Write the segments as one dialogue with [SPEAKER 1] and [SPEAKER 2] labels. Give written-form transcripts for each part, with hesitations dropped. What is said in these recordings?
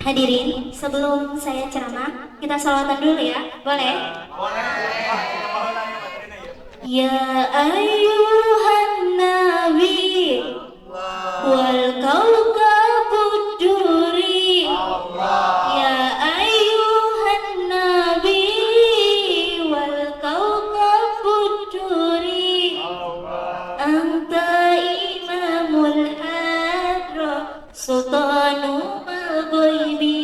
[SPEAKER 1] Hadirin, sebelum saya ceramah, kita sholawatan dulu ya, boleh? Ya ayyuhan nabi wal kaukabud duri. Ya ayyuhan nabi wal kaukabud duri. Anta imamul hadra sultanu al-ghaibi.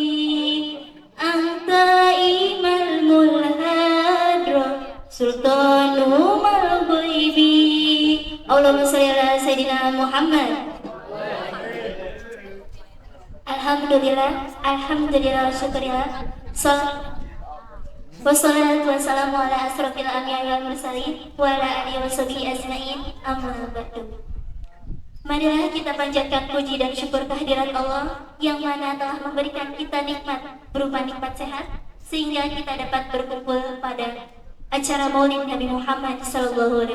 [SPEAKER 1] Anta imamul hadra sultanu al-ghaibi. Allahumma shalli ala sayyidina Muhammad. Alhamdulillah, syukurillah. Wassalatu wassalamu ala asrofil anbiya'i wal mursalin wa ala alihi washabihi ajmain. Amma ba'du. Marilah kita panjatkan puji dan syukur kehadirat Allah yang mana telah memberikan kita nikmat berupa nikmat sehat sehingga kita dapat berkumpul pada acara Maulid Nabi Muhammad SAW.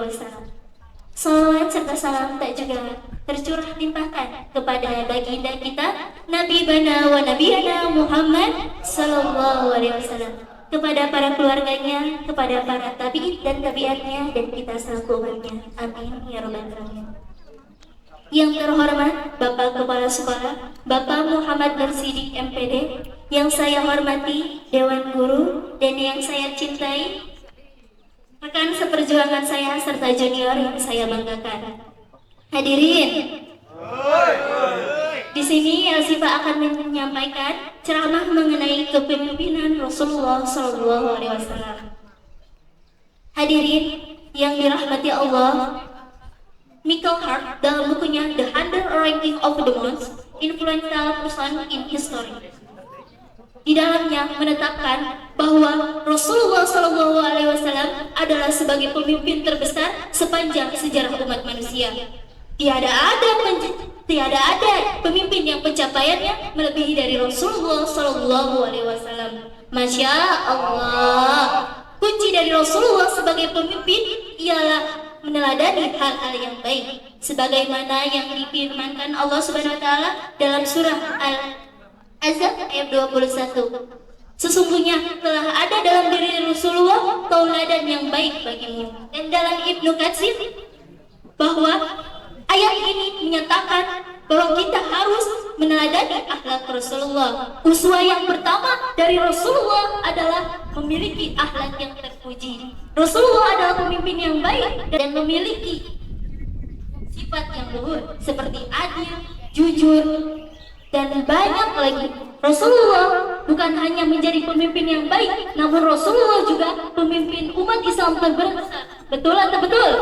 [SPEAKER 1] Salawat serta salam tak juga tercurah limpahkan kepada baginda kita Nabi Bana wa Nabiyana Muhammad SAW, kepada para keluarganya, kepada para tabi'in dan tabi'atnya, dan kita selaku umatnya. Amin ya rabbal alamin. Yang terhormat Bapak Kepala Sekolah Bapak Muhammad Nursidik MPD, yang saya hormati Dewan Guru dan yang saya cintai rekan seperjuangan saya serta junior yang saya banggakan. Hadirin, di sini Elsifa akan menyampaikan ceramah mengenai kepemimpinan Rasulullah SAW. Hadirin yang dirahmati Allah, Michael Hart dalam bukunya The 100 Ranking of the Most Influential Person in History, di dalamnya menetapkan bahwa Rasulullah SAW adalah sebagai pemimpin terbesar sepanjang sejarah umat manusia. Tiada ada pemimpin yang pencapaiannya melebihi dari Rasulullah SAW. Masya Allah. Kunci dari Rasulullah sebagai pemimpin ialah meneladani hal-hal yang baik, sebagaimana yang difirmankan Allah Subhanahu Wa Taala dalam surah Al-Ahzab ayat 21. Sesungguhnya telah ada dalam diri Rasulullah tauladan yang baik bagimu. Dan dalam Ibnu Katsir bahwa ayat ini menyatakan bahwa kita harus meneladani akhlak Rasulullah. Uswah yang pertama dari Rasulullah adalah memiliki akhlak yang terpuji. Rasulullah adalah pemimpin yang baik dan memiliki sifat yang luhur seperti adil, jujur, dan banyak lagi. Rasulullah bukan hanya menjadi pemimpin yang baik, namun Rasulullah juga pemimpin umat Islam terbesar. Betul atau betul?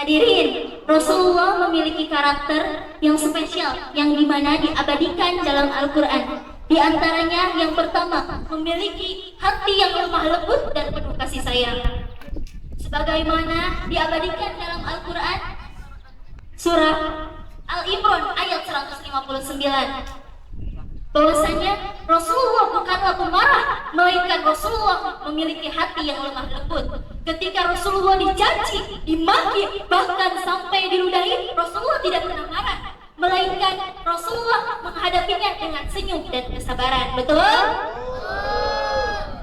[SPEAKER 1] Hadirin, Rasulullah memiliki karakter yang spesial yang dimana diabadikan dalam Al-Quran. Di antaranya yang pertama, memiliki hati yang lemah lembut dan penuh kasih sayang. Sebagaimana diabadikan dalam Al-Quran surah Al-Imran ayat 159, bahwasanya Rasulullah bukanlah pemarah, melainkan Rasulullah memiliki hati yang lemah lembut. Ketika Rasulullah dicaci, dimaki, bahkan sampai diludahi, Rasulullah tidak pernah marah, melainkan Rasulullah menghadapinya dengan senyum dan kesabaran. Betul?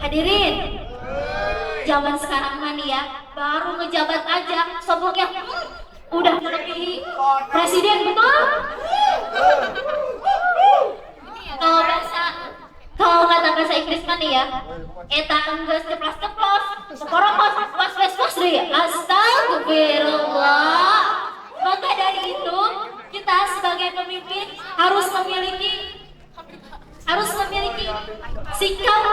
[SPEAKER 1] Hadirin, zaman sekarang mah nih ya, baru ngejabat aja sombongnya udah melebihi presiden, betul? Kalau kata bahasa Inggris kan nih ya, eta enggeus ceplos-ceplos, seporokos, was-was deh. Astagfirullah. Maka dari itu, kita sebagai pemimpin harus memiliki sikap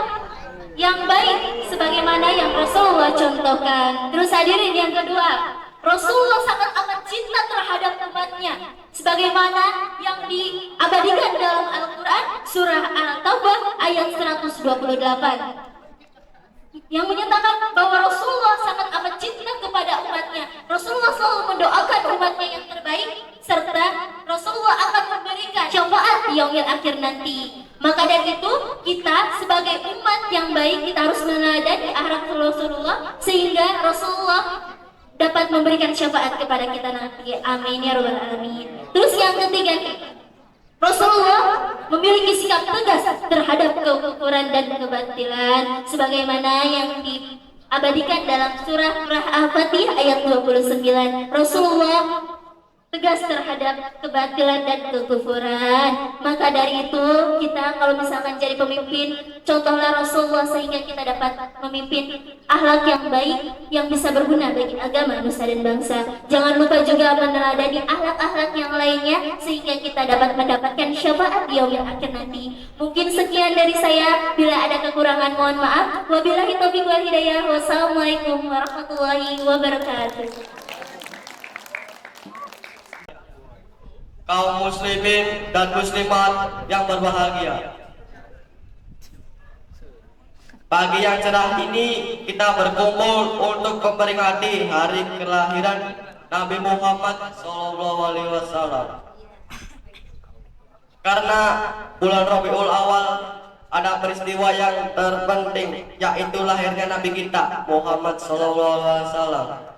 [SPEAKER 1] yang baik sebagaimana yang Rasulullah contohkan. Terus hadirin, yang kedua, Rasulullah sangat amat cinta terhadap umatnya, sebagaimana yang diabadikan dalam Al-Quran surah Al-Taubah ayat 128, yang menyatakan bahwa Rasulullah sangat amat cinta kepada umatnya. Rasulullah selalu mendoakan umatnya yang terbaik, serta Rasulullah akan memberikan syafaat di yaumil akhir nanti. Maka dari itu, kita sebagai umat yang baik, kita harus meneladani akhlak Rasulullah, sehingga Rasulullah dapat memberikan syafaat kepada kita nanti. Amin ya rabbal alamin. Terus yang ketiga, Rasulullah memiliki sikap tegas terhadap kekufuran dan kebatilan sebagaimana yang diabadikan dalam surah Al-Fatihah ayat 29. Rasulullah tegas terhadap kebatilan dan kekufuran. Maka dari itu kita kalau misalkan jadi pemimpin, contohlah Rasulullah sehingga kita dapat memimpin akhlak yang baik yang bisa berguna bagi agama, nusa dan bangsa. Jangan lupa juga meneladani akhlak-akhlak yang lainnya sehingga kita dapat mendapatkan syafaat di yaumil akhir nanti. Mungkin sekian dari saya, bila ada kekurangan mohon maaf. Wabillahi taufiq wal hidayah. Wassalamualaikum warahmatullahi wabarakatuh.
[SPEAKER 2] Kaum muslimin dan muslimat yang berbahagia, pagi yang cerah ini kita berkumpul untuk memperingati hari kelahiran Nabi Muhammad SAW. Karena bulan Rabiul Awal ada peristiwa yang terpenting, yaitu lahirnya Nabi kita Muhammad SAW.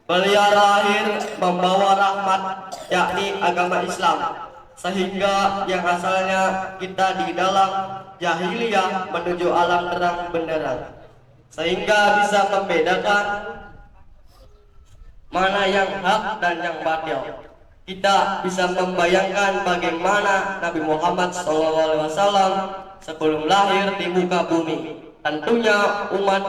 [SPEAKER 2] Beliau lahir membawa rahmat, yakni agama Islam, sehingga yang asalnya kita di dalam jahiliyah menuju alam terang benderang, sehingga bisa membedakan mana yang hak dan yang batil. Kita bisa membayangkan bagaimana Nabi Muhammad SAW sebelum lahir di muka bumi. Tentunya umat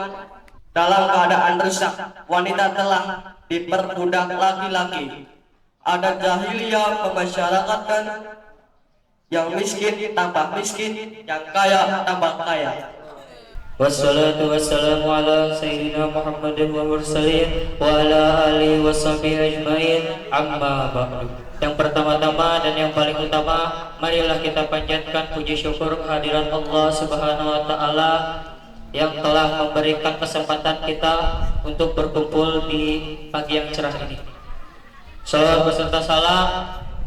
[SPEAKER 2] dalam keadaan rusak, wanita telah diperbudak laki-laki. Ada jahiliyah memasyarakatkan yang miskin tambah miskin, yang kaya tambah kaya.
[SPEAKER 3] Wassalatu wassalamu ala sayyidina Muhammadin wa mursalin wa ala alihi wa sahbihi ajmain, amma ba'du. Yang pertama-tama dan yang paling utama, marilah kita panjatkan puji syukur kehadiran Allah Subhanahu wa taala yang telah memberikan kesempatan kita untuk berkumpul di pagi yang cerah ini. Salawat beserta salam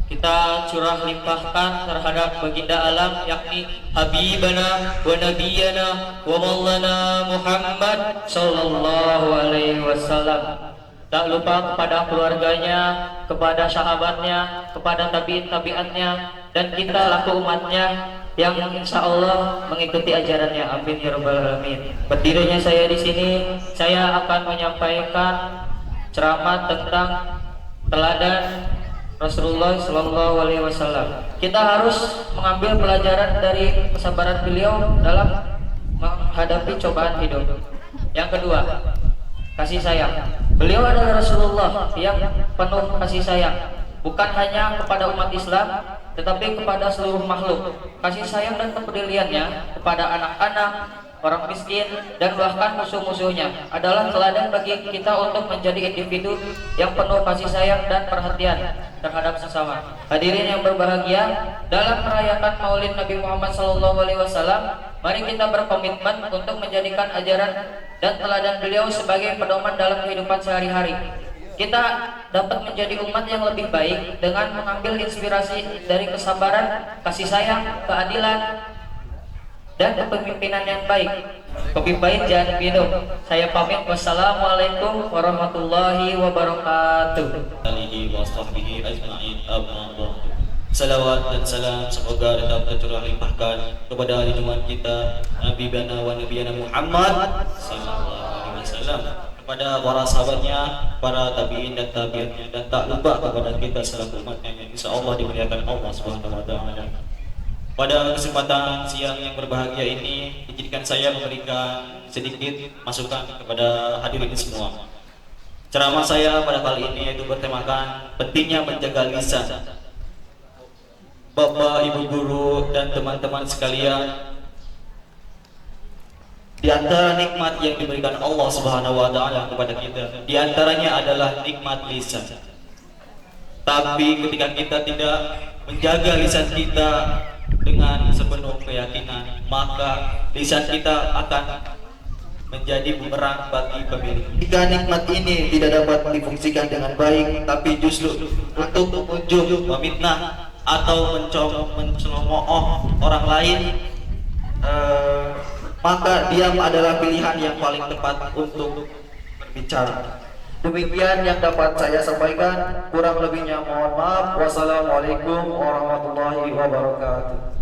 [SPEAKER 3] kita curah limpahkan terhadap baginda alam, yakni Habibana wa Nabiyana wa Maulana Muhammad sallallahu alaihi wasallam. Tak lupa kepada keluarganya, kepada sahabatnya, kepada tabi'in-tabi'atnya, dan kita laku umatnya yang insya Allah mengikuti ajarannya. Amin ya rabbal alamin. Berdirinya saya di sini, saya akan menyampaikan ceramah tentang teladan Rasulullah Shallallahu Alaihi Wasallam. Kita harus mengambil pelajaran dari kesabaran beliau dalam menghadapi cobaan hidup. Yang kedua, kasih sayang. Beliau adalah Rasulullah yang penuh kasih sayang, bukan hanya kepada umat Islam, tetapi kepada seluruh makhluk. Kasih sayang dan kepeduliannya kepada anak-anak, orang miskin, dan bahkan musuh-musuhnya adalah teladan bagi kita untuk menjadi individu yang penuh kasih sayang dan perhatian terhadap sesama. Hadirin yang berbahagia, dalam merayakan Maulid Nabi Muhammad SAW, mari kita berkomitmen untuk menjadikan ajaran dan teladan beliau sebagai pedoman dalam kehidupan sehari-hari. Kita dapat menjadi umat yang lebih baik dengan mengambil inspirasi dari kesabaran, kasih sayang, keadilan, dan kepemimpinan yang baik. Kopi pahit jangan minum. Saya pamit. Wassalamualaikum warahmatullahi wabarakatuh.
[SPEAKER 4] Alihi wa sahbihi ajma'in. Salawat dan salam semoga tetap tercurah limpahkan kepada junjungan kita Nabi bana wa nabiyana Muhammad sallallahu alaihi wasallam, kepada para sahabatnya, para tabi'in dan tabi'atnya, dan tak lupa kepada kita selaku umatnya yang insyaallah dimuliakan Allah Subhanahu wa taala. Pada kesempatan siang yang berbahagia ini, izinkan saya memberikan sedikit masukan kepada hadirin semua. Ceramah saya pada kali ini yaitu bertemakan pentingnya menjaga lisan. Bapak, Ibu guru, dan teman-teman sekalian, di antara nikmat yang diberikan Allah Subhanahu wa taala kepada kita, di antaranya adalah nikmat lisan. Tapi ketika kita tidak menjaga lisan kita dengan sepenuh keyakinan, maka lisan kita akan menjadi bumerang bagi pemilik. Jika nikmat ini tidak dapat difungsikan dengan baik, tapi justru untuk mengunjung, memitnah, atau mencemooh orang lain, maka diam adalah pilihan yang paling tepat untuk berbicara.
[SPEAKER 5] Demikian yang dapat saya sampaikan, kurang lebihnya mohon maaf. Wassalamualaikum warahmatullahi wabarakatuh.